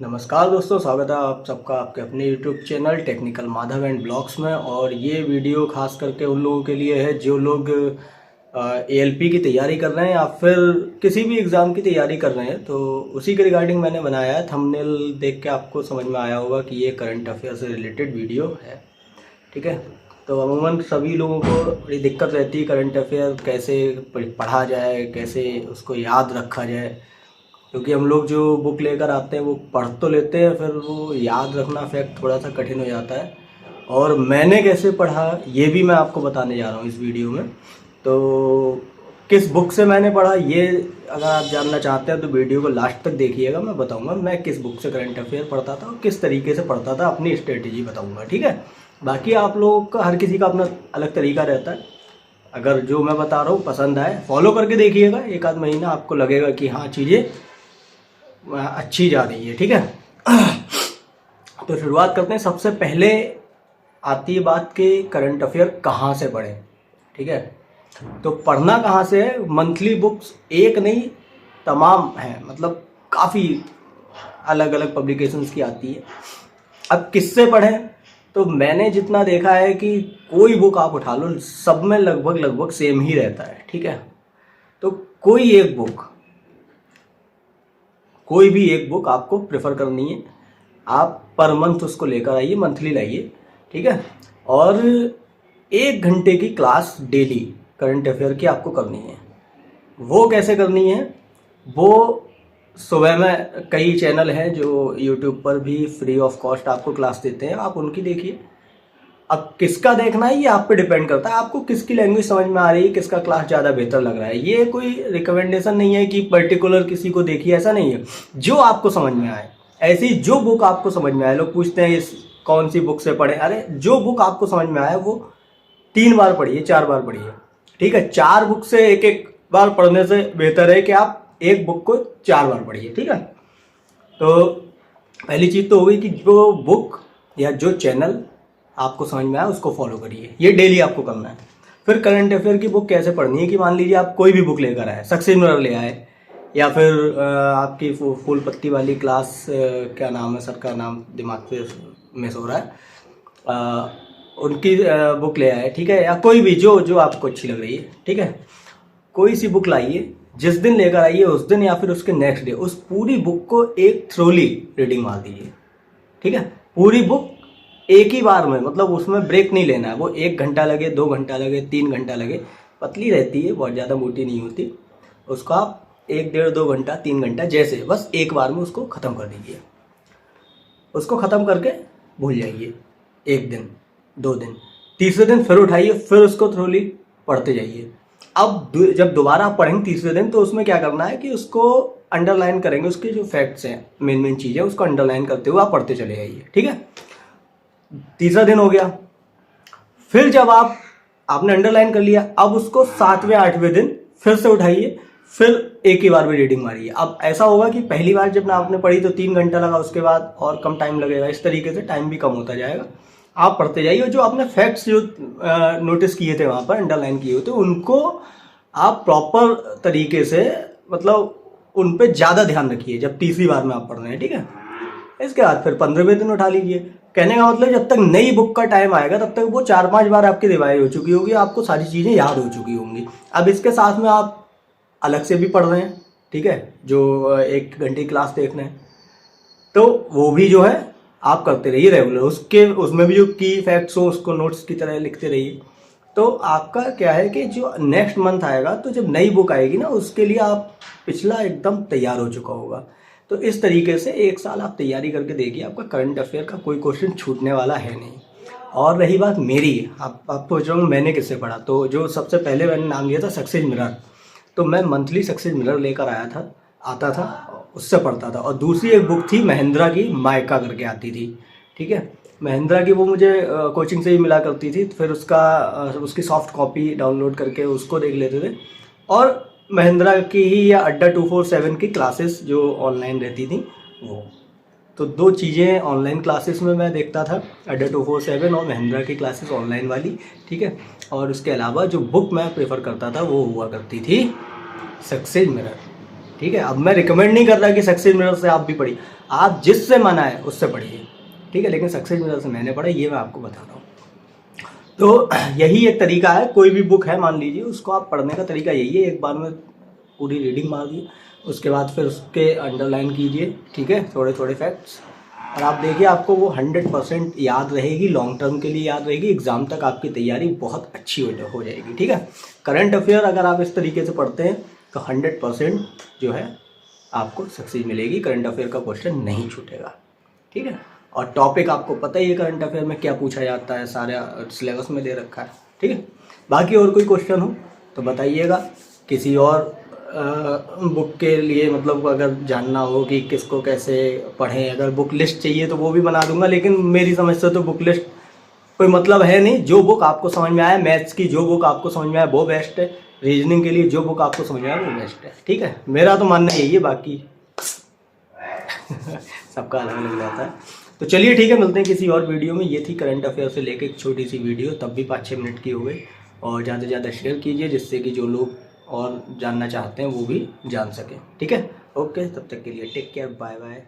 नमस्कार दोस्तों, स्वागत है आप सबका आपके अपने YouTube channel technical Madhav and blogs में। और ये वीडियो खास करके उन लोगों के लिए है जो लोग ALP की तैयारी कर रहे हैं या फिर किसी भी एग्ज़ाम की तैयारी कर रहे हैं। तो उसी के रिगार्डिंग मैंने बनाया है। थंबनेल देख के आपको समझ में आया होगा कि ये करंट अफेयर से रिलेटेड वीडियो है। ठीक है, तो अमूमन सभी लोगों को बड़ी दिक्कत रहती है करंट अफेयर कैसे पढ़ा जाए, कैसे उसको याद रखा जाए। क्योंकि हम लोग जो बुक लेकर आते हैं वो पढ़ तो लेते हैं, फिर वो याद रखना फैक्ट थोड़ा सा कठिन हो जाता है। और मैंने कैसे पढ़ा ये भी मैं आपको बताने जा रहा हूँ इस वीडियो में। तो किस बुक से मैंने पढ़ा ये अगर आप जानना चाहते हैं तो वीडियो को लास्ट तक देखिएगा। मैं बताऊंगा मैं किस बुक से करंट अफेयर पढ़ता था और किस तरीके से पढ़ता था, अपनी स्ट्रेटेजी बताऊंगा। ठीक है, बाकी आप लोगों का हर किसी का अपना अलग तरीका रहता है। अगर जो मैं बता रहा हूँ पसंद आए फॉलो करके देखिएगा, एक आध महीना आपको लगेगा कि हाँ चीज़ें अच्छी जा रही है। ठीक है, तो शुरुआत करते हैं। सबसे पहले आती है बात कि करंट अफेयर कहाँ से पढ़ें। ठीक है, तो पढ़ना कहाँ से है। मंथली बुक्स एक नहीं तमाम हैं, मतलब काफ़ी अलग अलग पब्लिकेशंस की आती है। अब किससे पढ़ें, तो मैंने जितना देखा है कि कोई बुक आप उठा लो सब में लगभग सेम ही रहता है। ठीक है, तो कोई भी एक बुक आपको प्रेफर करनी है। आप पर मंथ उसको लेकर आइए, मंथली लाइए। ठीक है, और 1 घंटे की क्लास डेली करंट अफेयर की आपको करनी है। वो कैसे करनी है, वो सुबह में कई चैनल हैं जो यूट्यूब पर भी फ्री ऑफ कॉस्ट आपको क्लास देते हैं, आप उनकी देखिए। अब किसका देखना है ये आप पे डिपेंड करता है, आपको किसकी लैंग्वेज समझ में आ रही है, किसका क्लास ज़्यादा बेहतर लग रहा है। ये कोई रिकमेंडेशन नहीं है कि पर्टिकुलर किसी को देखिए, ऐसा नहीं है। जो आपको समझ में आए, ऐसी जो बुक आपको समझ में आए। लोग पूछते हैं इस कौन सी बुक से पढ़े, अरे जो बुक आपको समझ में आए वो 3 बार पढ़िए, 4 बार पढ़िए। ठीक है, 4 बुक से एक बार पढ़ने से बेहतर है कि आप एक बुक को 4 बार पढ़िए। ठीक है, तो पहली चीज़ तो हो गई कि जो बुक या जो चैनल आपको समझ में आया उसको फॉलो करिए, ये डेली आपको करना है। फिर करंट अफेयर की बुक कैसे पढ़नी है कि मान लीजिए आप कोई भी बुक लेकर आए, सक्सेस मिरर ले आए, या फिर आपकी फूल पत्ती वाली क्लास, क्या नाम है सर का, नाम दिमाग से मिस हो रहा है, उनकी बुक ले आए। ठीक है, या कोई भी जो आपको अच्छी लग रही है। ठीक है, कोई सी बुक लाइए, जिस दिन लेकर आइए उस दिन या फिर उसके नेक्स्ट डे उस पूरी बुक को एक थ्रोली रीडिंग मार दीजिए। ठीक है, पूरी बुक एक ही बार में, मतलब उसमें ब्रेक नहीं लेना है। वो 1 घंटा लगे, 2 घंटा लगे, 3 घंटा लगे, पतली रहती है, बहुत ज़्यादा मोटी नहीं होती। उसको आप 1, 1.5, 2 घंटा, 3 घंटा जैसे, बस एक बार में उसको ख़त्म कर दीजिए। उसको ख़त्म करके भूल जाइए। 1 दिन, 2 दिन, तीसरे दिन फिर उठाइए, फिर उसको थ्रोली पढ़ते जाइए। अब जब दोबारा आप पढ़ेंगे तीसरे दिन, तो उसमें क्या करना है कि उसको अंडरलाइन करेंगे, उसके जो फैक्ट्स हैं, मेन चीज़ें, उसको अंडरलाइन करते हुए आप पढ़ते चले जाइए। ठीक है, तीसरा दिन हो गया। फिर जब आपने अंडरलाइन कर लिया, अब उसको 7वें 8वें दिन फिर से उठाइए, फिर एक ही बार में रीडिंग मारिए। अब ऐसा होगा कि पहली बार जब आपने पढ़ी तो 3 घंटा लगा, उसके बाद और कम टाइम लगेगा। इस तरीके से टाइम भी कम होता जाएगा, आप पढ़ते जाइए। जो आपने फैक्ट्स जो नोटिस किए थे वहाँ पर अंडरलाइन किए हुए थे, उनको आप प्रॉपर तरीके से, मतलब उन पर ज़्यादा ध्यान रखिए जब तीसरी बार में आप पढ़ रहे हैं। ठीक है, इसके बाद फिर 15वें दिन उठा लीजिए। कहने का मतलब जब तक नई बुक का टाइम आएगा तब तक वो 4-5 बार आपकी रिवाइज हो चुकी होगी, आपको सारी चीज़ें याद हो चुकी होंगी। अब इसके साथ में आप अलग से भी पढ़ रहे हैं। ठीक है, जो 1 घंटे की क्लास देख रहे हैं, तो वो भी जो है आप करते रहिए रेगुलर। उसमें भी जो की फैक्ट्स हो उसको नोट्स की तरह लिखते रहिए। तो आपका क्या है कि जो नेक्स्ट मंथ आएगा, तो जब नई बुक आएगी ना, उसके लिए आप पिछला एकदम तैयार हो चुका होगा। तो इस तरीके से 1 साल आप तैयारी करके देखिए, आपका करंट अफेयर का कोई क्वेश्चन छूटने वाला है नहीं। और रही बात मेरी, आप पूछ रहे हो मैंने किससे पढ़ा, तो जो सबसे पहले मैंने नाम लिया था सक्सेस मिरर, तो मैं मंथली सक्सेस मिरर लेकर आता था, उससे पढ़ता था। और दूसरी एक बुक थी महिंद्रा की, माइका करके आती थी। ठीक है, महिंद्रा की वो मुझे कोचिंग से ही मिला करती थी, फिर उसकी सॉफ्ट कॉपी डाउनलोड करके उसको देख लेते थे। और महिंद्रा की ही या अड्डा 247 की क्लासेस जो ऑनलाइन रहती थी वो, तो 2 चीज़ें ऑनलाइन क्लासेस में मैं देखता था, अड्डा 247 और महिंद्रा की क्लासेस ऑनलाइन वाली। ठीक है, और उसके अलावा जो बुक मैं प्रेफर करता था वो हुआ करती थी सक्सेस मिरर। ठीक है। अब मैं रिकमेंड नहीं कर रहा कि सक्सेस मिरर से आप भी पढ़िए, आप जिससे मन आए उससे पढ़िए, ठीक है, लेकिन सक्सेस मिरर से मैंने पढ़ा, ये मैं आपको बता रहा हूँ। तो यही एक तरीका है, कोई भी बुक है मान लीजिए, उसको आप पढ़ने का तरीका यही है, एक बार में पूरी रीडिंग मार दी, उसके बाद फिर उसके अंडरलाइन कीजिए, ठीक है, थोड़े थोड़े फैक्ट्स, और आप देखिए आपको वो 100% याद रहेगी, लॉन्ग टर्म के लिए याद रहेगी, एग्ज़ाम तक आपकी तैयारी बहुत अच्छी हो जाएगी, ठीक है। करंट अफेयर अगर आप इस तरीके से पढ़ते हैं तो 100% जो है आपको सक्सेस मिलेगी, करंट अफेयर का क्वेश्चन नहीं छूटेगा, ठीक है। और टॉपिक आपको पता ही है करंट अफेयर में क्या पूछा जाता है, सारा सिलेबस में दे रखा है, ठीक है। बाकी और कोई क्वेश्चन हो तो बताइएगा, किसी और बुक के लिए मतलब अगर जानना हो कि किसको कैसे पढ़ें, अगर बुक लिस्ट चाहिए तो वो भी बना दूंगा, लेकिन मेरी समझ से तो बुक लिस्ट कोई मतलब है नहीं। जो बुक आपको समझ में आया, मैथ्स की जो बुक आपको समझ में आया वो बेस्ट है, रीजनिंग के लिए जो बुक आपको समझ में आया वो बेस्ट है, ठीक है। मेरा तो मानना यही है, बाकी सबका अलग अलग रहता है। तो चलिए ठीक है, मिलते हैं किसी और वीडियो में। ये थी करंट अफेयर से लेके एक छोटी सी वीडियो, तब भी 5-6 मिनट की हो गई, और ज़्यादा से ज़्यादा शेयर कीजिए जिससे कि जो लोग और जानना चाहते हैं वो भी जान सकें, ठीक है। ओके, तब तक के लिए टेक केयर, बाय बाय।